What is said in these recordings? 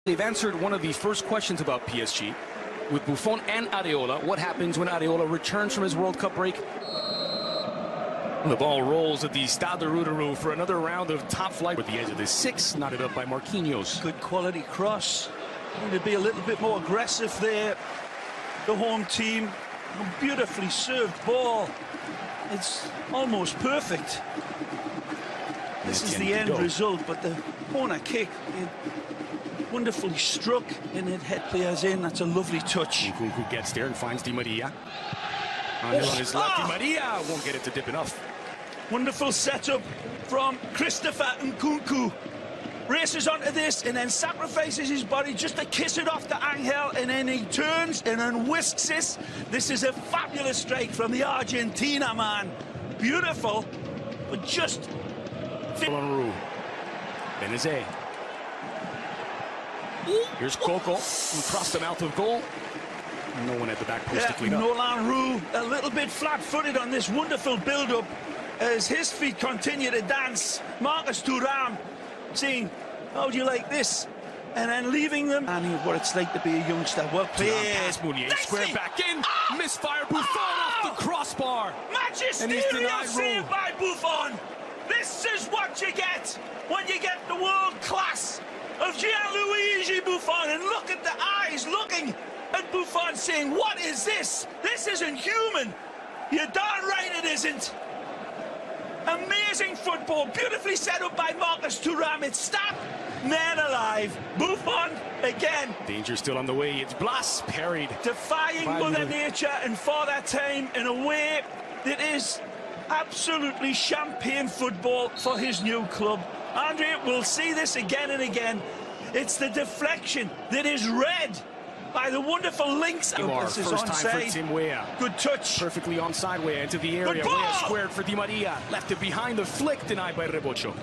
They've answered one of the first questions about PSG with Buffon and Areola. What happens when Areola returns from his World Cup break? The ball rolls at the Stade de Routerou for another round of top flight. At the edge of the six, knotted up by Marquinhos. Good quality cross. Need to be a little bit more aggressive there. The home team, a beautifully served ball. It's almost perfect. This is the end result, but the corner kick, wonderfully struck and it head players in. That's a lovely touch. Nkunku gets there and finds Di Maria. On his left, Di Maria won't get it to dip enough. Wonderful setup from Christopher Nkunku. Races onto this and then sacrifices his body just to kiss it off to Angel, and then he turns and then whisks this. This is a fabulous strike from the Argentina man. Beautiful, but just... Benazet. Here's Coco, across the mouth of goal. No one at the back post to clean up. Nolan Roux, a little bit flat-footed on this wonderful build-up as his feet continue to dance. Marcus Thuram saying, how do you like this? And then leaving them. And what it's like to be a youngster. Well played. Square back in. Misfire. Buffon off the crossbar. Magisterial save by Buffon. This is what you get when you get the world class of Gianluigi Buffon. And look at the eyes looking at Buffon saying, what is this? This isn't human. You're darn right it isn't. Amazing football, beautifully set up by Marcus Thuram. It's stopped. Man alive. Buffon again. Danger still on the way. It's Blas parried. Defying Mother Nature and Father Time in a way that is absolutely champagne football for his new club. Andre, we'll see this again and again. It's the deflection that is read by the wonderful links. This is onside. Time for Tim Weah. Good touch. Perfectly onside Weah into the area. Weah squared for Di Maria. Left it behind the flick, denied by Rebocho.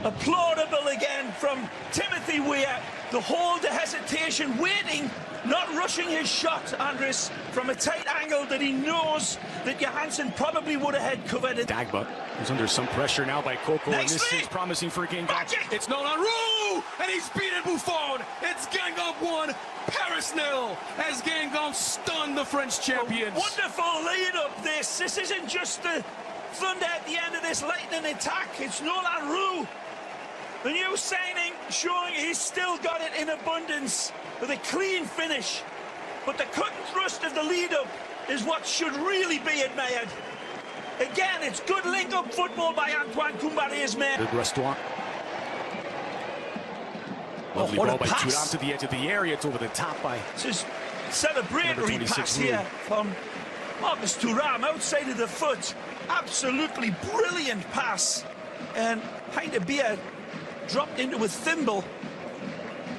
Applaudable again from Timothy Weah. The hold, the hesitation, waiting, not rushing his shot, Andres, from a tight angle that he knows that Johansson probably would have had covered. Dagba is under some pressure now by Coco, and this is promising for a game back. It's Nolan Roux, and he's beaten Buffon. It's Guingamr 1, Paris 0, as Guingamr stunned the French champions. A wonderful lead up this. This isn't just the thunder at the end of this lightning attack. It's Nolan Roux, the new signing, showing he's still got it in abundance with a clean finish. But the cut and thrust of the lead-up is what should really be admired. Again, it's good link-up football by Antoine Koumbaré's men. Good restaurant. Lovely ball by Thuram to the edge of the area. It's over the top by... This is celebratory pass here from Marcus Thuram outside of the foot. Absolutely brilliant pass. And pint of beer dropped into a thimble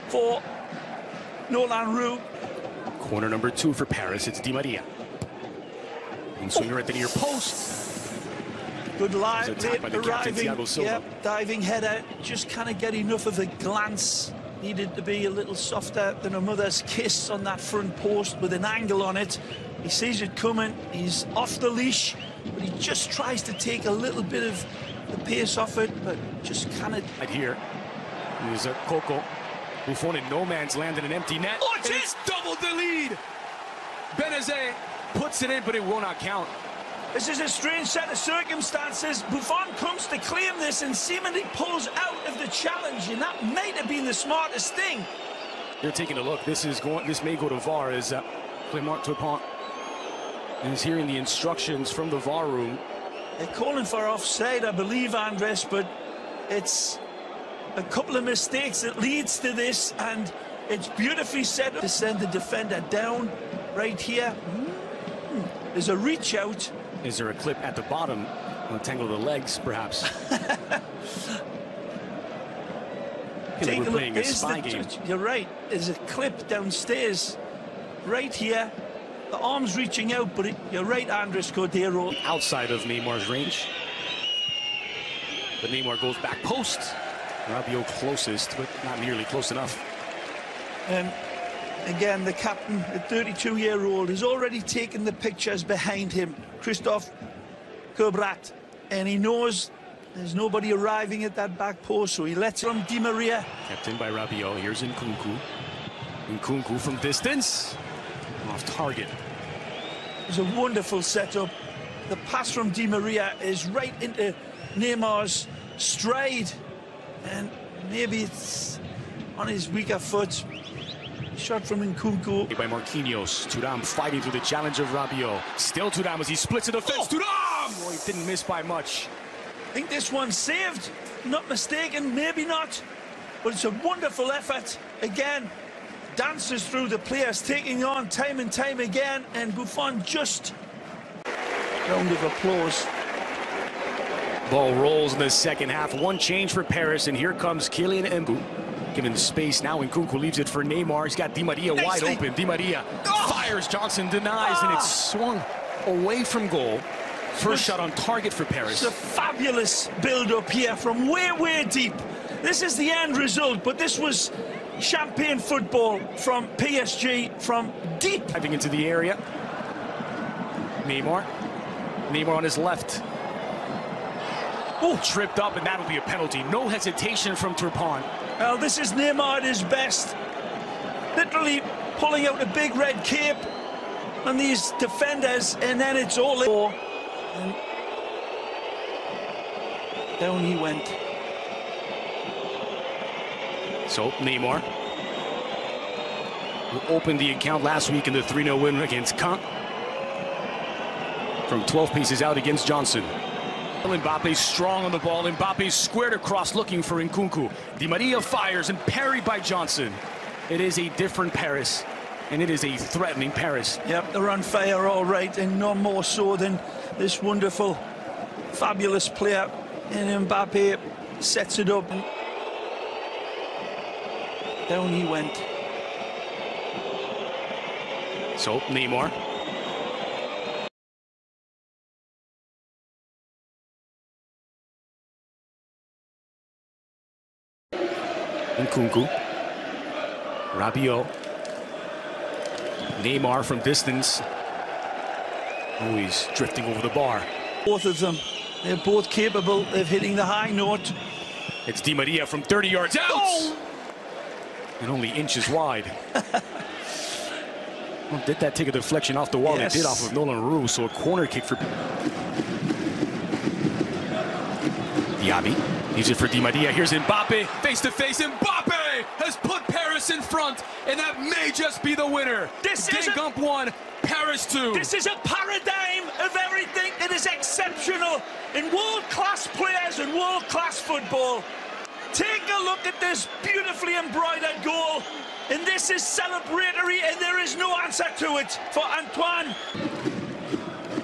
for Nolan Roux. Corner number 2 for Paris. It's Di Maria. And swinger at the near post. Good line, arriving, diving header. Just can't get enough of a glance. Needed to be a little softer than a mother's kiss on that front post with an angle on it. He sees it coming. He's off the leash, but he just tries to take a little bit of the pace off it, but just can't. Right here, there's a Coco. Buffon in no man's land in an empty net. Oh, it's doubled the lead. Benazet puts it in, but it will not count. This is a strange set of circumstances. Buffon comes to claim this and seemingly pulls out of the challenge, and that might have been the smartest thing. They're taking a look. This may go to VAR as Clément Turpin is hearing the instructions from the VAR room. They're calling for offside, I believe, Andres, but it's a couple of mistakes that leads to this, and it's beautifully set up to send the defender down right here. There's a reach out. Is there a clip at the bottom? Untangle the legs, perhaps. Take we're playing a spy game. You're right. There's a clip downstairs, right here. The arm's reaching out, but you're right, Andres Cordero. Outside of Neymar's range. But Neymar goes back post. Rabiot closest, but not nearly close enough. And again, the captain, the 32-year-old, has already taken the pictures behind him, Christophe Cobrat, and he knows There's nobody arriving at that back post, so he lets from Di Maria. Kept in by Rabiot. Here's Nkunku. Nkunku from distance. Off target. It's a wonderful setup. The pass from Di Maria is right into Neymar's stride. And maybe it's on his weaker foot. Shot from Nkunku. By Marquinhos. Thuram fighting through the challenge of Rabiot. Still Thuram as he splits the defense. Thuram! Boy, didn't miss by much. I think this one's saved. Not mistaken, maybe not. But it's a wonderful effort. Again, dances through the players, taking on time and time again. And Buffon just... round of applause. Ball rolls in the second half. One change for Paris, and here comes Kylian Mbappe. Given space now, Nkunku leaves it for Neymar. He's got Di Maria wide open. Di Maria fires, Johnson denies, and it's swung away from goal. First shot on target for Paris. It's a fabulous build-up here from way, way deep. This is the end result, but this was champagne football from PSG from deep. Diving into the area. Neymar. Neymar on his left. Oh, tripped up, and that'll be a penalty. No hesitation from Turpin. Well, this is Neymar at his best. Literally pulling out a big red cape on these defenders, and then it's all in. And down he went. So, Neymar who opened the account last week in the 3-0 win against KêNH. From 12 paces out against Johnson. Mbappe strong on the ball. Mbappe squared across looking for Nkunku. Di Maria fires and parried by Johnson. It is a different Paris, and it is a threatening Paris. Yep, they're on fire all right, and no more so than this wonderful, fabulous player. And Mbappe sets it up. And down he went. So, Neymar. Nkunku. Rabiot. Neymar from distance. Always drifting over the bar. Both of them, they're both capable of hitting the high note. It's Di Maria from 30 yards out. Oh! And only inches wide. Well, did that take a deflection off the wall? Yes. It did off of Nolan Roux, so a corner kick for Diaby. Leaves it for Di Maria. Here's Mbappe. Face to face. Mbappe has put Paris in front, and that may just be the winner. This is Guingamr 1, Paris 2. This is a paradigm of everything that is exceptional in world-class players and world-class football. Take a look at this beautifully embroidered goal, and this is celebratory, and there is no answer to it for Antoine.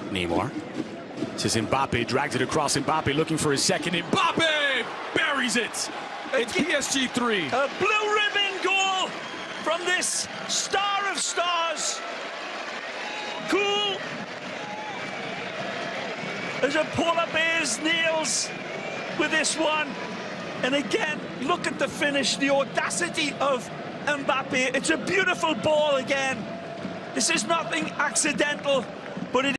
Neymar. Says Mbappe, drags it across. Mbappe looking for his second. Mbappe buries it. It's PSG 3. A blue ribbon goal from this star of stars. Cool as a polar bear's nails with this one. And again, look at the finish, the audacity of Mbappe. It's a beautiful ball again. This is nothing accidental, but it